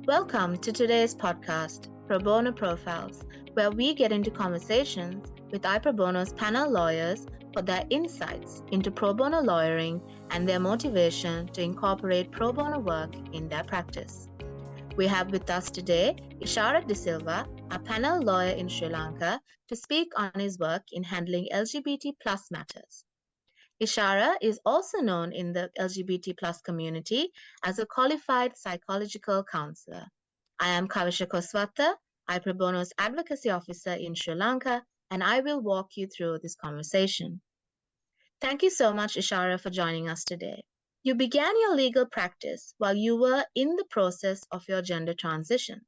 Welcome to today's podcast, Pro Bono Profiles, where we get into conversations with iProbono's panel lawyers for their insights into pro bono lawyering and their motivation to incorporate pro bono work in their practice. We have with us today Ishara De Silva, a panel lawyer in Sri Lanka, to speak on his work in handling LGBT plus matters. Ishara is also known in the LGBT plus community as a qualified psychological counselor. I am Kavisha Koswata, iProbono's advocacy officer in Sri Lanka, and I will walk you through this conversation. Thank you so much, Ishara, for joining us today. You began your legal practice while you were in the process of your gender transition.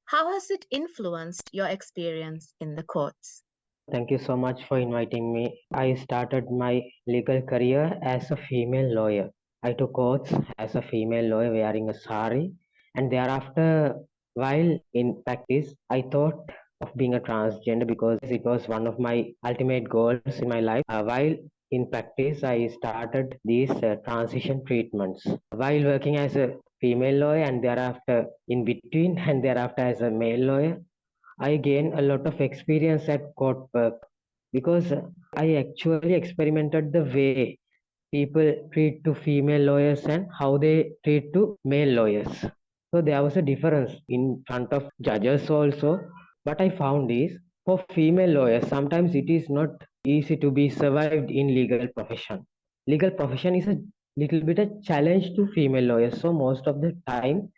How has it influenced your experience in the courts? Thank you so much for inviting me. I started my legal career as a female lawyer. I took oaths as a female lawyer wearing a sari, and thereafter, while in practice, I thought of being a transgender because it was one of my ultimate goals in my life. While in practice, I started these transition treatments. While working as a female lawyer, and thereafter in between, and thereafter as a male lawyer, I gained a lot of experience at court work because I actually experimented the way people treat to female lawyers and how they treat to male lawyers. So there was a difference in front of judges also. What I found is for female lawyers, sometimes it is not easy to be survived in legal profession. Legal profession is a little bit a challenge to female lawyers. So most of the time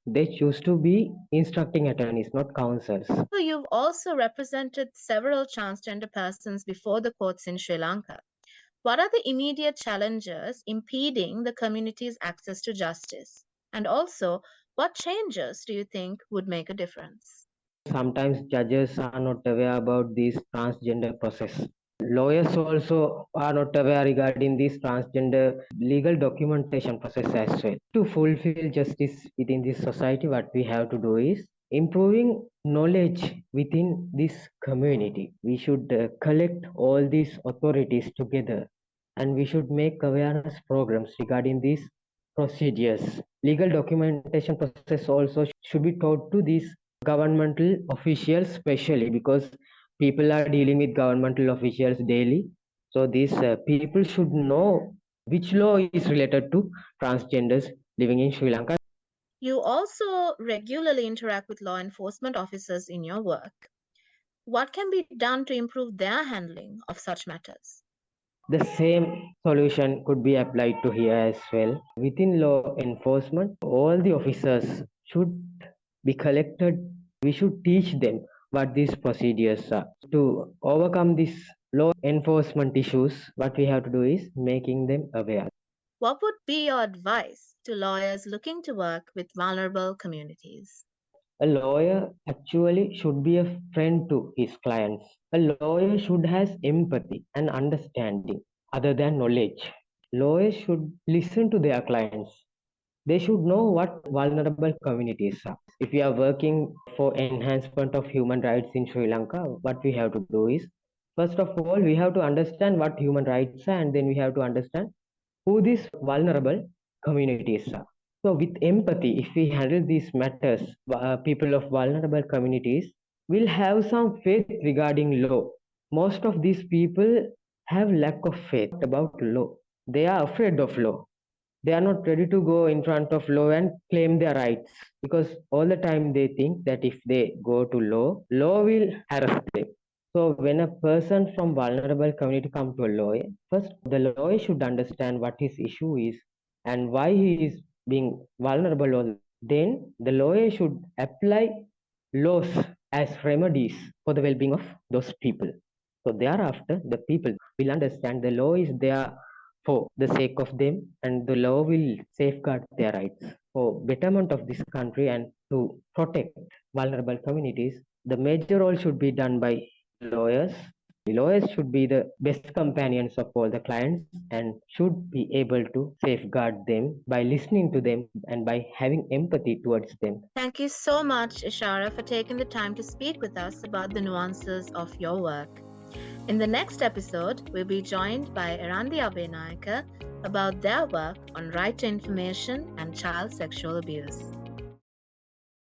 they choose to be instructing attorneys, not counsels. So you've also represented several transgender persons before the courts in Sri Lanka. What are the immediate challenges impeding the community's access to justice? And also, what changes do you think would make a difference? Sometimes judges are not aware about this transgender process. Lawyers also are not aware regarding this transgender legal documentation process as well. To fulfill justice within this society, what we have to do is improving knowledge within this community. We should collect all these authorities together and we should make awareness programs regarding these procedures. Legal documentation process also should be taught to these governmental officials, especially because people are dealing with governmental officials daily. So these people should know which law is related to transgenders living in Sri Lanka. You also regularly interact with law enforcement officers in your work. What can be done to improve their handling of such matters? The same solution could be applied to here as well. Within law enforcement, all the officers should be collected. We should teach them what these procedures are. To overcome these law enforcement issues, what we have to do is making them aware. What would be your advice to lawyers looking to work with vulnerable communities? A lawyer actually should be a friend to his clients. A lawyer should have empathy and understanding other than knowledge. Lawyers should listen to their clients. They should know what vulnerable communities are. If we are working for enhancement of human rights in Sri Lanka, what we have to do is, first of all, we have to understand what human rights are, and then we have to understand who these vulnerable communities are. So, with empathy, if we handle these matters, people of vulnerable communities will have some faith regarding law. Most of these people have lack of faith about law. They are afraid of law. They are not ready to go in front of law and claim their rights because all the time they think that if they go to law will harass them. So when a person from vulnerable community come to a lawyer, first the lawyer should understand what his issue is and why he is being vulnerable. Then the lawyer should apply laws as remedies for the well-being of those people. So thereafter, the people will understand the law is there for the sake of them and the law will safeguard their rights. For betterment of this country and to protect vulnerable communities, the major role should be done by lawyers. The lawyers should be the best companions of all the clients and should be able to safeguard them by listening to them and by having empathy towards them. Thank you so much, Ishara, for taking the time to speak with us about the nuances of your work. In the next episode, we'll be joined by Erandi Abenayaka about their work on right to information and child sexual abuse.